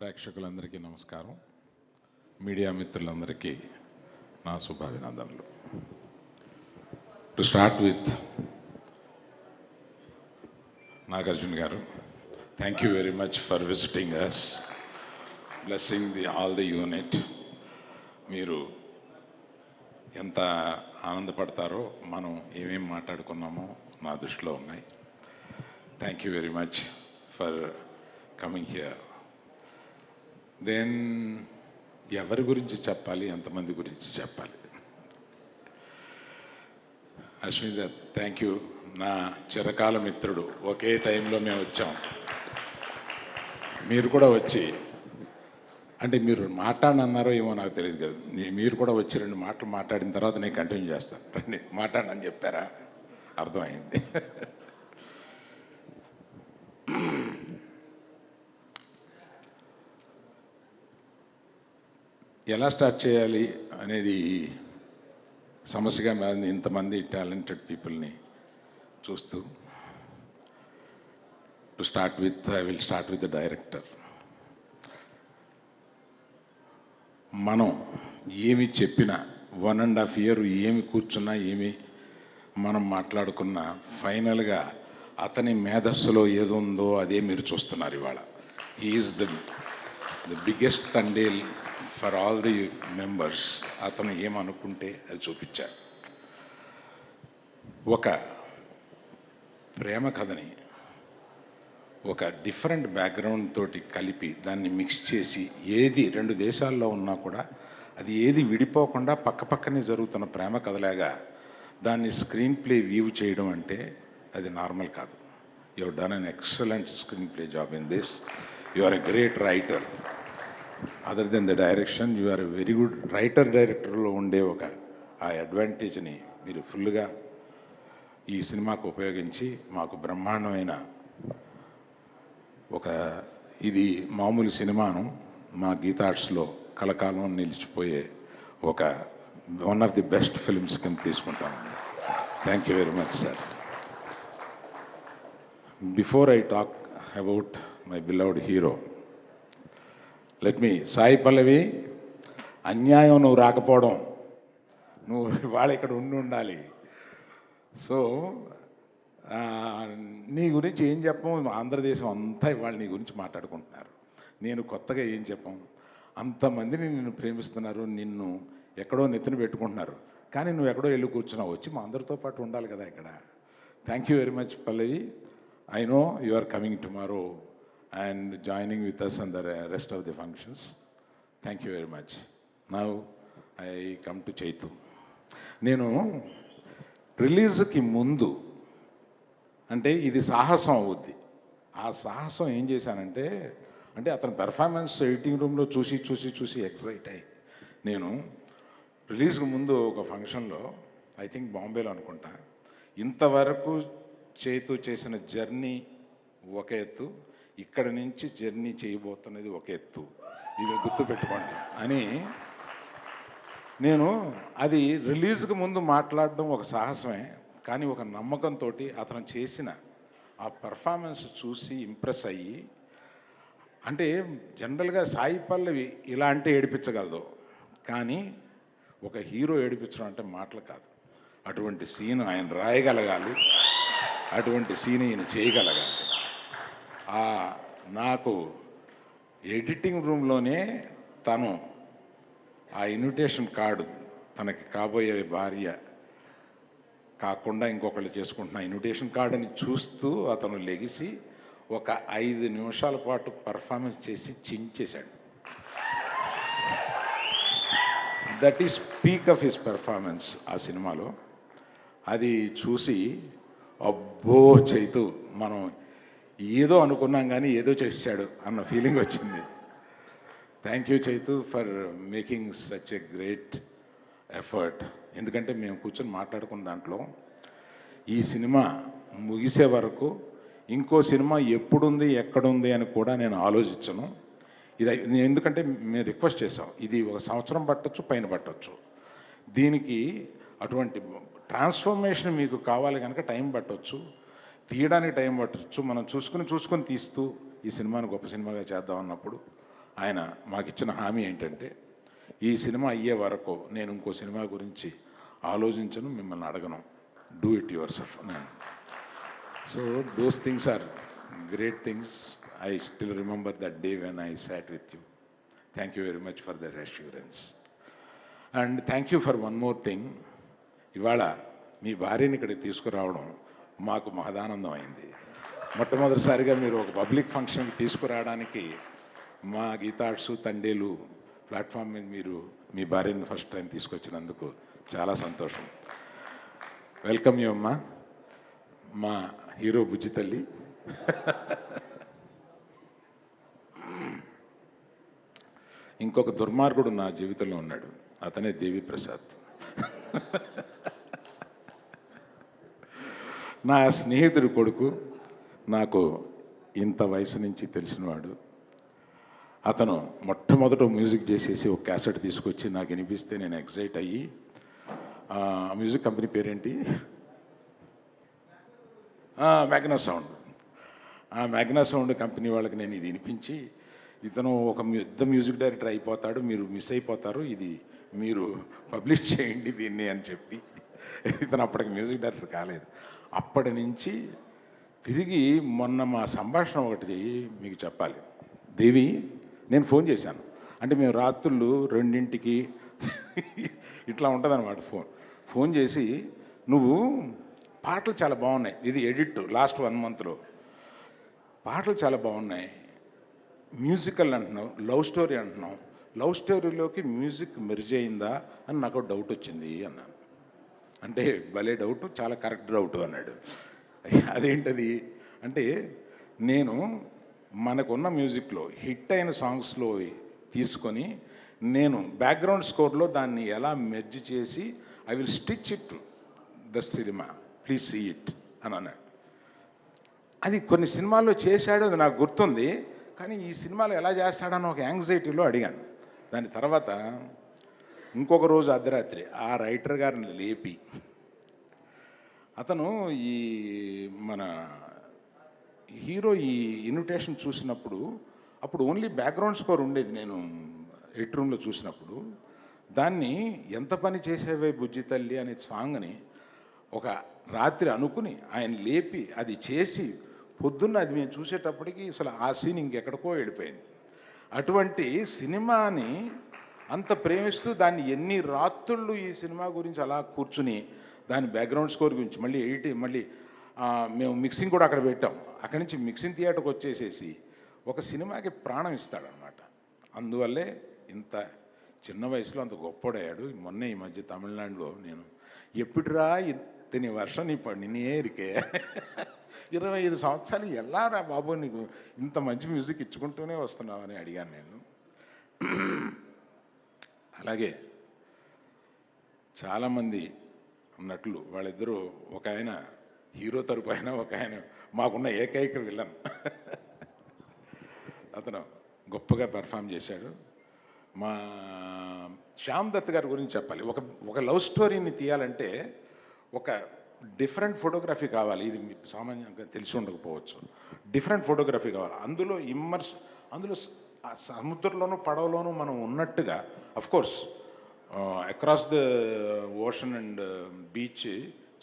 ప్రేక్షకులందరికీ నమస్కారం. మీడియా మిత్రులందరికీ నా శుభాభినందనలు. టు స్టార్ట్ విత్ నాగార్జున గారు, thank you very much for visiting us, blessing all the unit. మీరు ఎంత ఆనందపడతారో మనం ఏమేమి మాట్లాడుకున్నామో నా దృష్టిలో ఉన్నాయి. Thank you very much for coming here. Then ఎవరి గురించి చెప్పాలి, ఎంతమంది గురించి చెప్పాలి? Ashwini, thank you. నా చిరకాల మిత్రుడు, ఒకే టైంలో మేము వచ్చాం. మీరు కూడా వచ్చి, అంటే మీరు మాట్లాడనన్నారో ఏమో నాకు తెలియదు కదా, మీరు కూడా వచ్చి 2 మాటలు మాట్లాడిన తర్వాత నేను కంటిన్యూ చేస్తాను. రండి మాట్లాడనని చెప్పారా? అర్థమైంది. ఎలా స్టార్ట్ చేయాలి అనేది సమస్యగా మారింది ఇంతమంది టాలెంటెడ్ పీపుల్ని చూస్తూ. To start with, I will start with the director. మనం ఏమి చెప్పినా 1.5 year ఏమి కూర్చున్నా, ఏమి మనం మాట్లాడుకున్నా, ఫైనల్గా అతని మేధస్సులో ఏదో ఉందో అదే మీరు చూస్తున్నారు ఇవాళ. He is the biggest Thandel for all the members. అతను ఏమనుకుంటే అది చూపించారు. ఒక ప్రేమ కథని ఒక డిఫరెంట్ బ్యాక్గ్రౌండ్ తోటి కలిపి దాన్ని మిక్స్ చేసి, ఏది 2 దేశాల్లో ఉన్నా కూడా అది ఏది విడిపోకుండా పక్కపక్కనే జరుగుతున్న ప్రేమ కథలాగా దాన్ని స్క్రీన్ ప్లే వ్యూ చేయడం అంటే అది నార్మల్ కాదు. You have done an excellent screenplay job in this. You are a great writer. Other than the direction, you are a very good writer. డైరెక్టర్లో ఉండే ఆ అడ్వాంటేజ్ని మీరు ఫుల్గా ఈ సినిమాకు ఉపయోగించి మాకు బ్రహ్మాండమైన ఇది మామూలు సినిమాను మా గీతార్ట్స్లో కలకాలం నిలిచిపోయే one of the best films కింద తీసుకుంటామండి. Thank you very much sir. Before I talk about my beloved hero, let me, Sai Pallavi, అన్యాయం నువ్వు రాకపోవడం, నువ్వు ఇవాళ ఇక్కడ ఉండాలి. సో నీ గురించి ఏం చెప్పం, ఆంధ్రదేశం అంతా ఇవాళ నీ గురించి మాట్లాడుకుంటున్నారు. నేను కొత్తగా ఏం చెప్పం, అంతమందిని నిన్ను ప్రేమిస్తున్నారు, నిన్ను ఎక్కడో నెత్తిన పెట్టుకుంటున్నారు, కానీ నువ్వు ఎక్కడో వెళ్ళి కూర్చున్నావు. వచ్చి మా అందరితో పాటు ఉండాలి కదా ఇక్కడ. Thank you very much Pallavi. I know you are coming tomorrow and joining with us on the rest of the functions. Thank you very much. Now I come to Chaitu. నేను రిలీజ్కి ముందు, అంటే ఇది సాహసం అవుద్ది, ఆ సాహసం ఏం చేశానంటే, అతని పెర్ఫార్మెన్స్ ఎడిటింగ్ రూమ్లో చూసి ఎక్సైట్ అయ్యి, నేను రిలీజ్కి ముందు ఒక ఫంక్షన్లో, ఐ థింక్ బాంబేలో అనుకుంటా, ఇంతవరకు చైతు చేసిన జర్నీ ఒక ఎత్తు, ఇక్కడ నుంచి జర్నీ చేయబోతున్నది ఒక ఎత్తు, ఇది గుర్తుపెట్టుకోండి అని నేను, అది రిలీజ్కి ముందు మాట్లాడడం ఒక సాహసమే, కానీ ఒక నమ్మకంతో అతను చేసిన ఆ పెర్ఫార్మెన్స్ చూసి ఇంప్రెస్ అయ్యి, అంటే జనరల్గా సాయి పల్లవి ఇలా అంటే ఏడిపించగలదు, కానీ ఒక హీరో ఏడిపించడం అంటే మాటలు కాదు. అటువంటి సీన్ ఆయన రాయగలగాలి, అటువంటి సీన్ ఈయన చేయగలగాలి. నాకు ఎడిటింగ్ రూమ్లోనే తను ఆ ఇన్విటేషన్ కార్డు, తనకి కాబోయే భార్య కాకుండా ఇంకొకళ్ళు చేసుకుంటున్న ఇన్విటేషన్ కార్డుని చూస్తూ అతను లెగిసి ఒక 5 నిమిషాల పాటు పర్ఫార్మెన్స్ చేసి చించేశాడు. That is peak of his performance ఆ సినిమాలో. అది చూసి అబ్బో చైతు, మనం ఏదో అనుకున్నాం కానీ ఏదో చేశాడు అన్న ఫీలింగ్ వచ్చింది. Thank you Chaitu for making such a great effort. ఎందుకంటే మేము కూర్చొని మాట్లాడుకున్న దాంట్లో ఈ సినిమా ముగిసే వరకు ఇంకో సినిమా ఎప్పుడుంది ఎక్కడుంది అని కూడా నేను ఆలోచించను. ఎందుకంటే మేము రిక్వెస్ట్ చేసాం, ఇది 1 సంవత్సరం పట్టచ్చు, పైన పట్టచ్చు. దీనికి అటువంటి ట్రాన్స్ఫర్మేషన్ మీకు కావాలి కనుక టైం పట్టవచ్చు, తీయడానికి టైం పట్టచ్చు. మనం చూసుకుని తీస్తూ ఈ సినిమాని గొప్ప సినిమాగా చేద్దాం అన్నప్పుడు ఆయన మాకు ఇచ్చిన హామీ ఏంటంటే ఈ సినిమా అయ్యే వరకు నేను ఇంకో సినిమా గురించి ఆలోచించను, మిమ్మల్ని అడగను, డూ ఇట్ యువర్ సెల్ఫ్ నేను. So those things are great things. I still remember that day when I sat with you. Thank you very much for that assurance. And thank you for one more thing. ఇవాళ మీ భార్యని ఇక్కడికి తీసుకురావడం మాకు మహదానందం అయింది. మొట్టమొదటిసారిగా మీరు ఒక పబ్లిక్ ఫంక్షన్కి తీసుకురావడానికి మా గీతార్ట్స్ తండేలు ప్లాట్ఫామ్ మీద మీరు మీ భార్యని ఫస్ట్ టైం తీసుకొచ్చినందుకు చాలా సంతోషం. వెల్కమ్ యూ అమ్మా, మా హీరో బుజ్జి తల్లి. ఇంకొక దుర్మార్గుడు నా జీవితంలో ఉన్నాడు, అతనే దేవి ప్రసాద్. నా స్నేహితుడి కొడుకు, నాకు ఇంత వయసు నుంచి తెలిసినవాడు. అతను మొట్టమొదట మ్యూజిక్ చేసేసి ఒక క్యాసెట్ తీసుకొచ్చి నాకు వినిపిస్తే నేను ఎక్సైట్ అయ్యి, మ్యూజిక్ కంపెనీ పేరేంటి, మ్యాగ్నా సౌండ్. ఆ మ్యాగ్నా సౌండ్ కంపెనీ వాళ్ళకి నేను ఇది వినిపించి, ఇతను ఒక పెద్ద మ్యూజిక్ డైరెక్టర్ అయిపోతాడు, మీరు మిస్ అయిపోతారు, ఇది మీరు పబ్లిష్ చేయండి దీన్ని అని చెప్పి, ఇతను అప్పటికి మ్యూజిక్ డైరెక్టర్ కాలేదు. అప్పటి నుంచి తిరిగి మొన్న మా సంభాషణ ఒకటి మీకు చెప్పాలి. దేవి, నేను ఫోన్ చేశాను, అంటే మేము రాత్రులు 2ంటికి ఇట్లా ఉంటుందన్నమాట. ఫోన్ చేసి, నువ్వు పాటలు చాలా బాగున్నాయి, ఇది ఎడిట్ లాస్ట్ 1 మంత్లో, పాటలు చాలా బాగున్నాయి, మ్యూజికల్ అంటున్నావు, లవ్ స్టోరీ అంటున్నావు, లవ్ స్టోరీలోకి మ్యూజిక్ మెర్జ్ అయిందా అని నాకు డౌట్ వచ్చింది అన్నాను. అంటే భలే డౌట్, చాలా కరెక్ట్ డౌట్ అన్నాడు. అదేంటది అంటే, నేను మనకున్న మ్యూజిక్లో హిట్ అయిన సాంగ్స్లో తీసుకొని నేను బ్యాక్గ్రౌండ్ స్కోర్లో దాన్ని ఎలా మెర్జ్ చేసి I will stitch it the cinema, please see it అని అన్నాడు. అది కొన్ని సినిమాల్లో చేశాడు, అది నాకు గుర్తుంది, కానీ ఈ సినిమాలో ఎలా చేస్తాడని ఒక యాంగ్జైటీలో అడిగాను. దాని తర్వాత ఇంకొక రోజు అర్ధరాత్రి ఆ రైటర్ గారిని లేపి, అతను ఈ మన హీరో ఈ ఇన్విటేషన్ చూసినప్పుడు, అప్పుడు ఓన్లీ బ్యాక్గ్రౌండ్ స్కోర్ ఉండేది, నేను ఎడిట్ రూమ్లో చూసినప్పుడు, దాన్ని ఎంత పని చేసేవే బుజ్జి తల్లి అనే సాంగ్ని ఒక రాత్రి అనుకుని ఆయన లేపి అది చేసి, పొద్దున్న అది మేము చూసేటప్పటికి అసలు ఆ సీన్ ఇంకెక్కడికో వెళ్ళిపోయింది. అటువంటి సినిమాని అంత ప్రేమిస్తూ దాన్ని ఎన్ని రాత్రుళ్ళు ఈ సినిమా గురించి అలా కూర్చుని దాని బ్యాక్గ్రౌండ్ స్కోర్ గురించి మళ్ళీ మళ్ళీ మేము మిక్సింగ్ కూడా అక్కడ పెట్టాం. అక్కడి నుంచి మిక్సింగ్ థియేటర్కి వచ్చేసేసి ఒక సినిమాకి ప్రాణం ఇస్తాడనమాట. అందువల్లే ఇంత చిన్న వయసులో అంత గొప్పడయ్యాడు. మొన్నే ఈ మధ్య తమిళనాడులో నేను, ఎప్పుడురా ఇతని వర్షం నిన్నే ఇరికే 25 సంవత్సరాలు ఎలా రా బాబు నీకు ఇంత మంచి మ్యూజిక్ ఇచ్చుకుంటూనే వస్తున్నావని అడిగాను నేను. అలాగే చాలామంది నటులు, వాళ్ళిద్దరూ, ఒక ఆయన హీరో తరపు అయినా, ఒక ఆయన మాకున్న ఏకైక విలన్, అతను గొప్పగా పెర్ఫామ్ చేశాడు. మా శ్యామ్ దత్ గారి గురించి చెప్పాలి. ఒక లవ్ స్టోరీని తీయాలంటే ఒక డిఫరెంట్ ఫోటోగ్రఫీ కావాలి. ఇది మీకు సామాన్యంగా తెలిసి ఉండకపోవచ్చు. డిఫరెంట్ ఫోటోగ్రఫీ కావాలి. అందులో సముద్రంలోనూ పడవలోనూ మనం ఉన్నట్టుగా, of course across the ocean and beach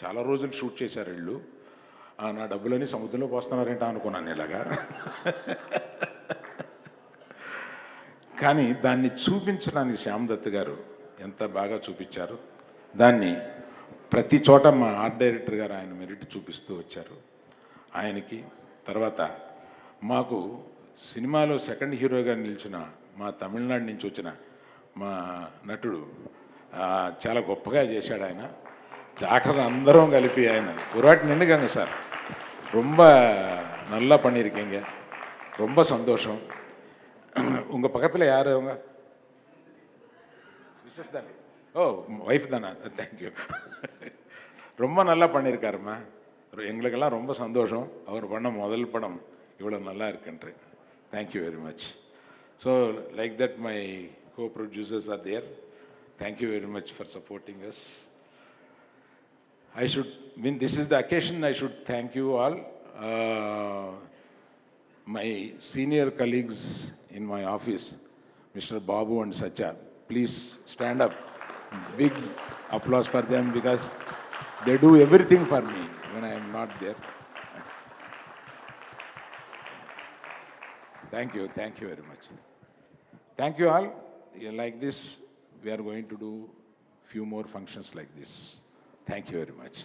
చాలా రోజులు షూట్ చేశారు వీళ్ళు. నా డబ్బులని సముద్రంలో పోస్తున్నారేంటా అనుకున్నాను ఇలాగా. కానీ దాన్ని చూపించడానికి శ్యామ్ దత్ గారు ఎంత బాగా చూపించారు. దాన్ని ప్రతి చోట మా ఆర్ట్ డైరెక్టర్ గారు ఆయన మెరిట్ చూపిస్తూ వచ్చారు. ఆయనకి తర్వాత మాకు సినిమాలో సెకండ్ హీరోగా నిలిచిన మా తమిళనాడు నుంచి వచ్చిన మా నటుడు చాలా గొప్పగా చేశాడు. ఆయన జాగ్రత్త అందరం కలిపి ఆయన పురాటి నిండుగాங்க సార్, ரொம்ப நல்லா பண்ணியிருக்கீங்க, ரொம்ப சந்தோஷம். உங்கள் பக்கத்தில் யார் அவங்க? மிஸ்ஸஸ் தானே? ஓ ஒய்ஃப் தானா? தேங்க்யூ. ரொம்ப நல்லா பண்ணியிருக்காருமா. எங்களுக்கெல்லாம் ரொம்ப சந்தோஷம். அவர் பண்ண முதல் படம் இவ்வளோ நல்லா இருக்குன்ட்டு. Thank you very much. So like that my co-producers are there. Thank you very much for supporting us. This is the occasion, I should thank you all. My senior colleagues in my office, Mr. Babu and Satya. Please stand up. Big applause for them because they do everything for me when I am not there. Thank you very much. Thank you all. Like this, we are going to do few more functions like this. Thank you very much.